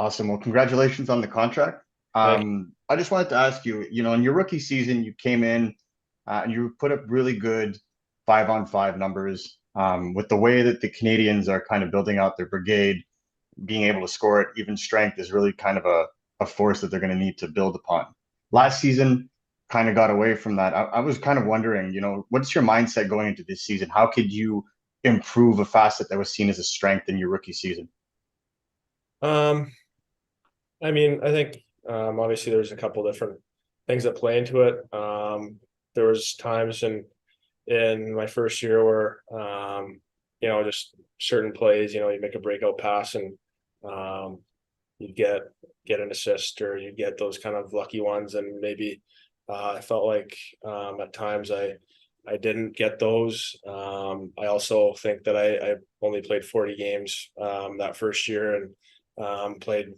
Awesome. Well, congratulations on the contract. Thank I just wanted to ask you, in your rookie season, you came in and you put up really good 5-on-5 numbers. With the way that the Canadians are kind of building out their brigade, being able to score at even strength is really kind of a force that they're going to need to build upon. Last season kind of got away from that. I was kind of wondering, what's your mindset going into this season? How could you improve a facet that was seen as a strength in your rookie season? you. I think obviously there's a couple different things that play into it. There was times in my first year where just certain plays, you make a breakout pass and you get an assist or you get those kind of lucky ones, and maybe I felt like at times I didn't get those. I also think that I only played 40 games that first year and played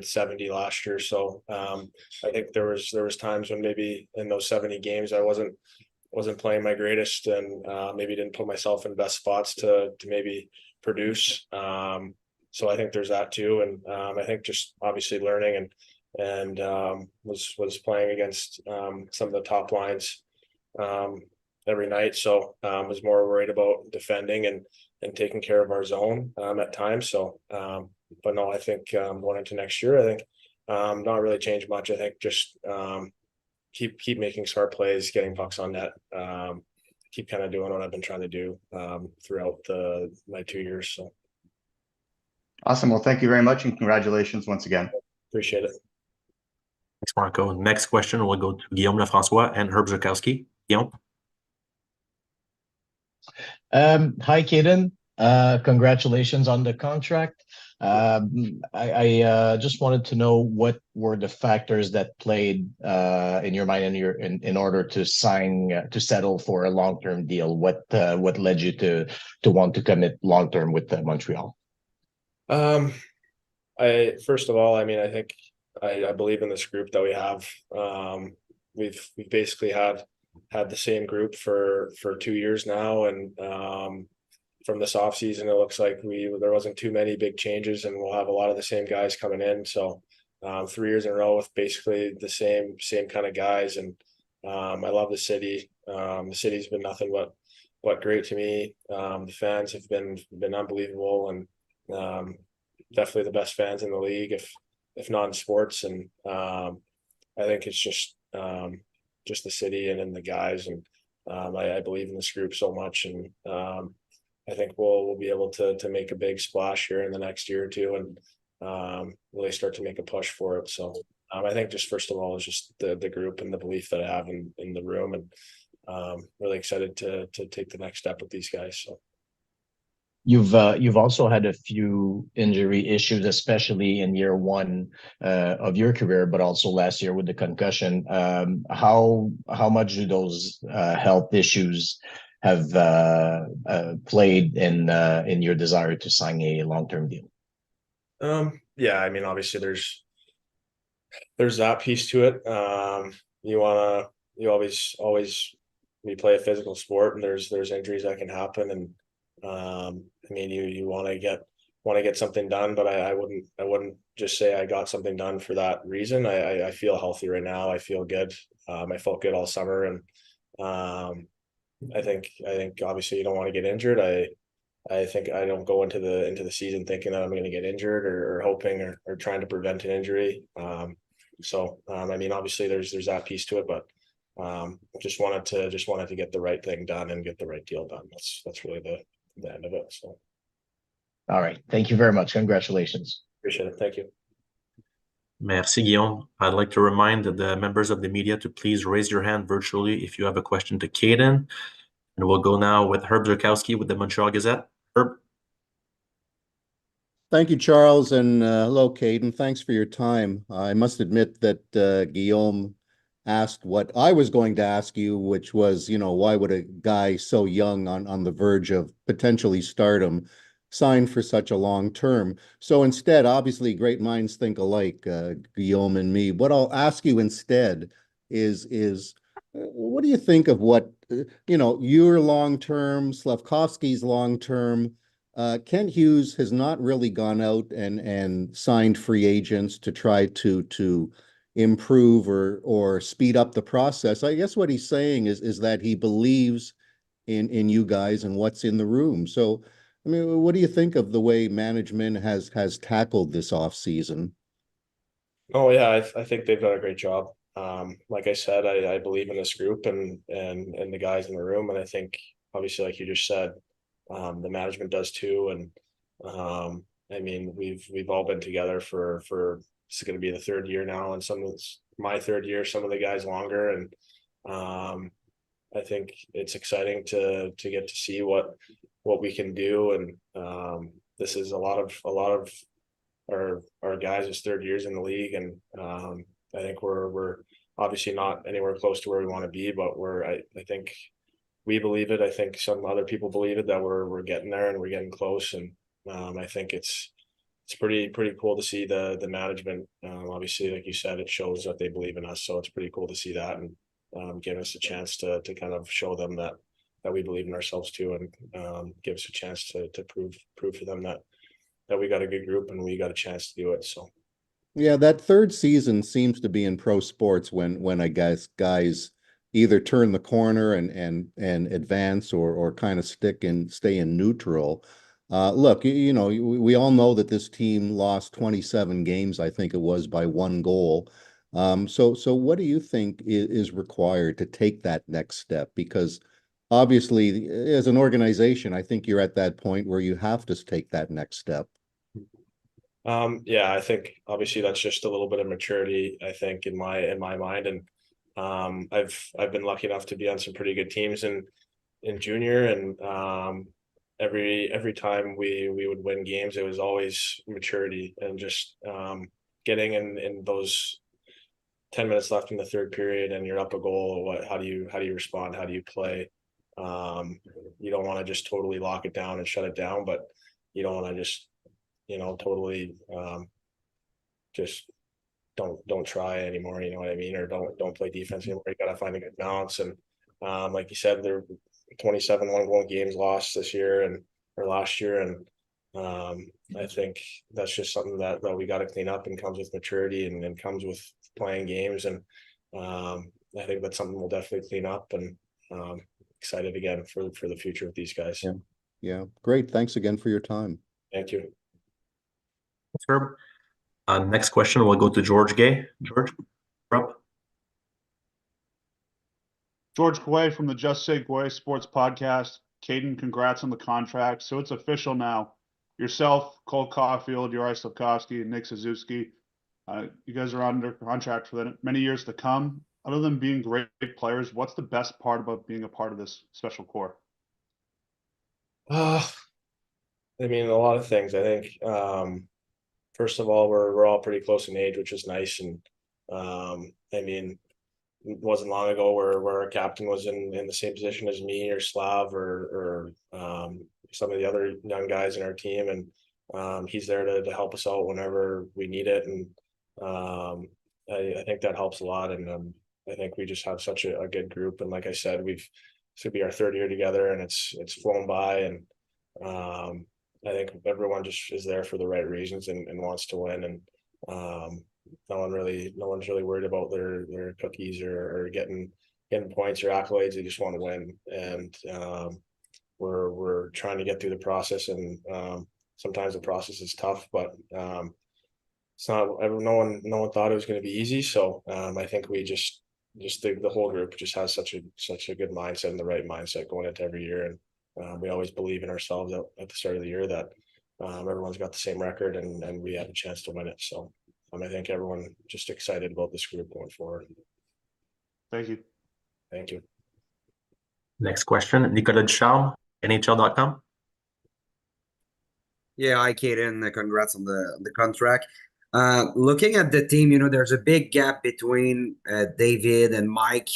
70 last year. So I think there was times when maybe in those 70 games I wasn't playing my greatest and maybe didn't put myself in best spots to maybe produce. So I think there's that too, and I think just obviously learning and was playing against some of the top lines every night. So was more worried about defending and taking care of our zone at times. So but no, I think going into next year, I think not really change much. I think just keep making smart plays, getting pucks on net, keep kind of doing what I've been trying to do throughout my 2 years. So Awesome. Well, thank you very much and congratulations once again. appreciate it. Thanks, Marco. Next question will go to Guillaume Lefrançois and Herb Zurkowski. Guillaume. Hi, Kaiden. Congratulations on the contract. I just wanted to know what were the factors that played in your mind and in order to settle for a long-term deal. What led you to want to commit long-term with Montreal? I first of all, I think I believe in this group that we have. We've basically had the same group for 2 years now, and from this off season, it looks like there wasn't too many big changes, and we'll have a lot of the same guys coming in. So 3 years in a row with basically the same kind of guys, and I love the city. The city's been nothing but great to me. The fans have been unbelievable, and definitely the best fans in the league, if not in sports. And I think it's just the city and in the guys, and I believe in this group so much, and I think we'll be able to make a big splash here in the next year or two, and really start to make a push for it. So I think just first of all is just the group and the belief that I have in the room, and really excited to take the next step with these guys. So. You've also had a few injury issues, especially in year one of your career, but also last year with the concussion. How much do those health issues have played in your desire to sign a long-term deal? Yeah, obviously there's that piece to it. You always we play a physical sport, and there's injuries that can happen, and you want to get something done, but I wouldn't just say I got something done for that reason. I feel healthy right now. I feel good. I felt good all summer, and I think obviously you don't want to get injured. I think I don't go into the season thinking that I'm going to get injured or hoping or trying to prevent an injury. So obviously there's that piece to it, but just wanted to get the right thing done and get the right deal done. That's really the end of it. So. All right. Thank you very much. Congratulations. Appreciate it. Thank you. Merci, Guillaume. I'd like to remind the members of the media to please raise your hand virtually if you have a question to Kaiden. And we'll go now with Herb Zurkowski with the Montreal Gazette. Herb. Thank you, Charles, and hello, Kaiden. Thanks for your time. I must admit that Guillaume asked what I was going to ask you, which was, why would a guy so young on the verge of potentially stardom sign for such a long term? So instead, obviously, great minds think alike, Guillaume and me. What I'll ask you instead is what do you think of what, your long term, Slavkovsky's long term? Kent Hughes has not really gone out and signed free agents to try to improve or speed up the process. I guess what he's saying is that he believes in you guys and what's in the room. So, I mean, what do you think of the way management has tackled this off season? Oh yeah, I think they've done a great job. Like I said, I believe in this group and the guys in the room, and I think obviously, like you just said, the management does too. And I mean, we've all been together for it's going to be the third year now, and some of it's my third year, some of the guys longer, and I think it's exciting to get to see what we can do, and this is a lot of our guys' third years in the league, and I think we're obviously not anywhere close to where we want to be, but I think we believe it. I think some other people believe it, that we're getting there and we're getting close, and I think it's pretty cool to see the management. Obviously, like you said, it shows that they believe in us, so it's pretty cool to see that, and give us a chance to kind of show them that we believe in ourselves too, and give us a chance to prove to them that we got a good group and we got a chance to do it. So Yeah, that third season seems to be in pro sports when I guess guys either turn the corner and advance or kind of stay in neutral. Look, you know, we all know that this team lost 27 games, I think it was, by 1 goal. So what do you think is required to take that next step? Because obviously, as an organization, I think you're at that point where you have to take that next step. yeah, I think obviously that's just a little bit of maturity, I think, in my mind. And I've been lucky enough to be on some pretty good teams in junior, and every time we would win games, it was always maturity and just getting in those 10 minutes left in the third period and you're up a goal. How do you respond? How do you play? You don't want to just totally lock it down and shut it down, but you don't want to just totally just don't try anymore, you know what I mean? Or don't play defense anymore. You gotta find a good balance. And like you said, there 27 1-goal games lost this year or last year. And I think that's just something that we got to clean up, and comes with maturity and comes with playing games. And I think that's something we'll definitely clean up, and excited again for the future with these guys. Yeah, great. Thanks again for your time. Thank you. Herb. Next question will go to George Gay. George, you're up. George Guhle from the Just Say Guhle Sports Podcast. Kaiden, congrats on the contract. So it's official now. Yourself, Cole Caulfield, Juraj Slafkovsky, and Nick Suzuki. You guys are under contract for the many years to come. Other than being great players, what's the best part about being a part of this special core? I mean, a lot of things. I think first of all, we're all pretty close in age, which is nice. And I mean, it wasn't long ago where our captain was in the same position as me or Slav or some of the other young guys in our team, and he's there to help us out whenever we need it. And I think that helps a lot. And I think we just have such a good group. And like I said, this will be our third year together, and it's flown by. And I think everyone just is there for the right reasons and wants to win. And no one's really worried about their cookies or getting points or accolades. They just want to win. And we're trying to get through the process, and sometimes the process is tough, but it's not. No one thought it was going to be easy. So I think we just the whole group just has such a good mindset and the right mindset going into every year. And we always believe in ourselves at the start of the year that everyone's got the same record, and we have a chance to win it. So I think everyone just excited about this group going forward. Thank you. Thank you. Next question, Nicolas Ducharme, NHL.com. Yeah, hi, Kaiden. Congrats on the contract. Looking at the team, there's a big gap between David and Mike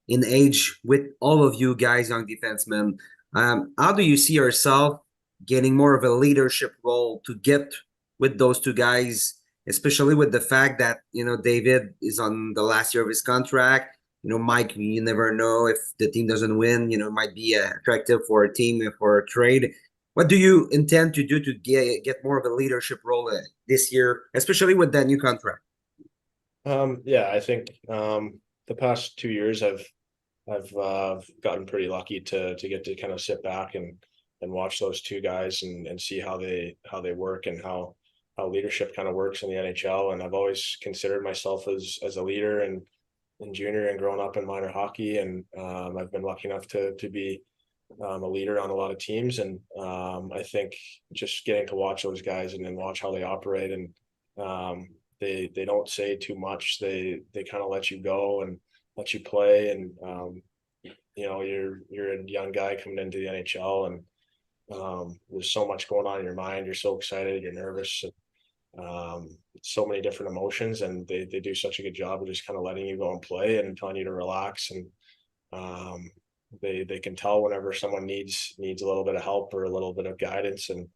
in age with all of you guys, young defensemen. How do you see yourself getting more of a leadership role to get with those two guys, especially with the fact that, David is on the last year of his contract? Mike, you never know if the team doesn't win, it might be attractive for a team for a trade. What do you intend to do to get more of a leadership role this year, especially with that new contract? Yeah, I think the past 2 years I've gotten pretty lucky to get to kind of sit back and watch those two guys and see how they work and how leadership kind of works in the NHL. And I've always considered myself as a leader and in junior and growing up in minor hockey. And I've been lucky enough to be a leader on a lot of teams. And I think just getting to watch those guys and then watch how they operate and they don't say too much. They kind of let you go and let you play. And you know, you're a young guy coming into the NHL and there's so much going on in your mind. You're so excited, you're nervous, and, so many different emotions, and they do such a good job of just kind of letting you go and play and telling you to relax. And they can tell whenever someone needs a little bit of help or a little bit of guidance. And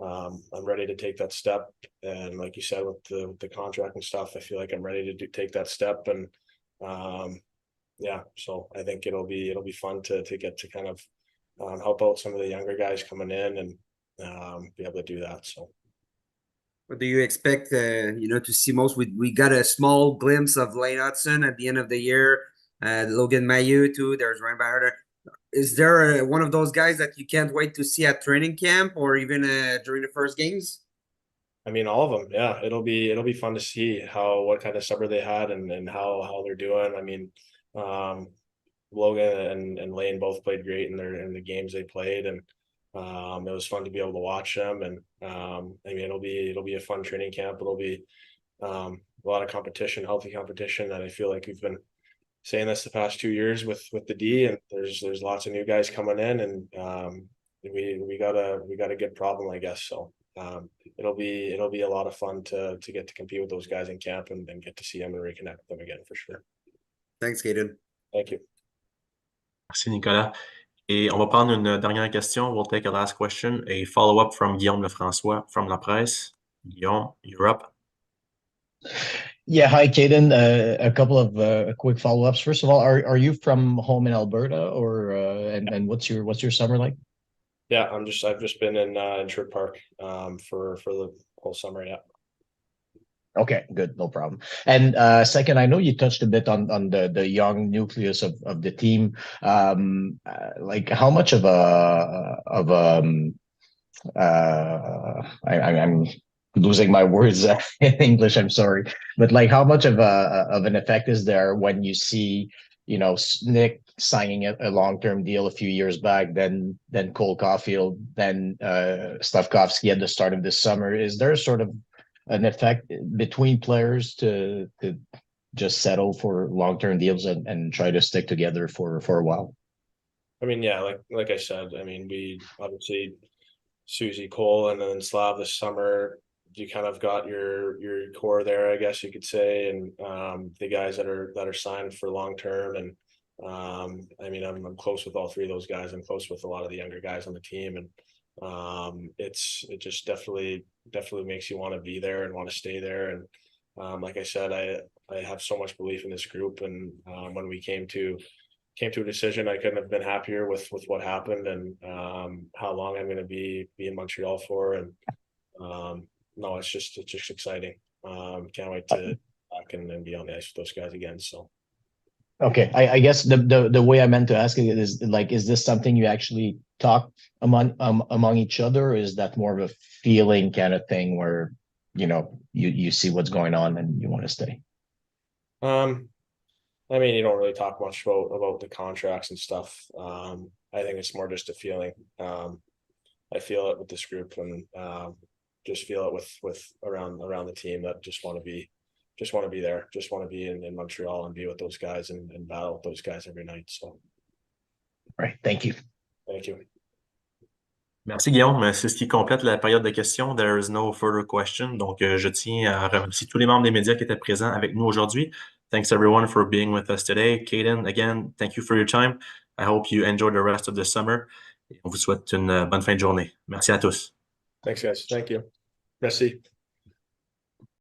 I'm ready to take that step. And like you said, with the contract and stuff, I feel like I'm ready to take that step. And yeah, so I think it'll be fun to get to kind of help out some of the younger guys coming in and be able to do that. So What do you expect, to see most? We got a small glimpse of Lane Hudson at the end of the year. Logan Mailloux too. There's Ryan Bader. Is there one of those guys that you can't wait to see at training camp or even during the first games? I mean, all of them. Yeah, it'll be fun to see what kind of summer they had and how they're doing. I mean, Logan and Lane both played great in the games they played, and it was fun to be able to watch them. And I mean, it'll be a fun training camp. It'll be a lot of competition, healthy competition. That I feel like we've been saying this the past 2 years with the D, and there's lots of new guys coming in, and we got a good problem, I guess. So it'll be a lot of fun to get to compete with those guys in camp and get to see them and reconnect with them again for sure. Thanks, Kaiden. Thank you. Merci, Nicolas. Et on va prendre une dernière question. We'll take a last question. A follow-up from Guillaume Lefrançois from La Presse. Guillaume, you're up. Yeah, hi, Kaiden. A couple of quick follow-ups. First of all, are you from home in Alberta, or and what's your summer like? Yeah, I've just been in Sherwood Park for the whole summer. Yeah. Okay, good, no problem. And second, I know you touched a bit on the young nucleus of the team. Like how much of I'm losing my words in English. I'm sorry, but like how much of an effect is there when you see, Nick signing a long-term deal a few years back, then Cole Caulfield, then Slavkovsky at the start of this summer? Is there sort of an effect between players to just settle for long-term deals and try to stick together for a while? I mean, yeah, like I said, I mean, we obviously Susie, Cole, and then Slav this summer. You kind of got your core there, I guess you could say, and the guys that are signed for long term. And I mean, I'm close with all three of those guys. I'm close with a lot of the younger guys on the team, and it just definitely makes you want to be there and want to stay there. And like I said, I have so much belief in this group, and when we came to a decision, I couldn't have been happier with what happened and how long I'm going to be in Montreal for. And no, it's just exciting. Can't wait to back and be on the ice with those guys again. So. Okay, I guess the way I meant to ask it is like, is this something you actually talk among each other, or is that more of a feeling kind of thing where you see what's going on and you want to stay? I mean, you don't really talk much about the contracts and stuff. I think it's more just a feeling. I feel it with this group, and just feel it with around the team that just want to be there, just want to be in Montreal and be with those guys and battle with those guys every night. So. All right. Thank you. Thank you. Merci Guillaume. C'est ce qui complète la période de questions. There is no further question. Donc, je tiens à remercier tous les membres des médias qui étaient présents avec nous aujourd'hui. Thanks everyone for being with us today. Kaiden, again, thank you for your time. I hope you enjoy the rest of the summer. On vous souhaite une bonne fin de journée. Merci à tous. Thanks, guys. Thank you. Merci.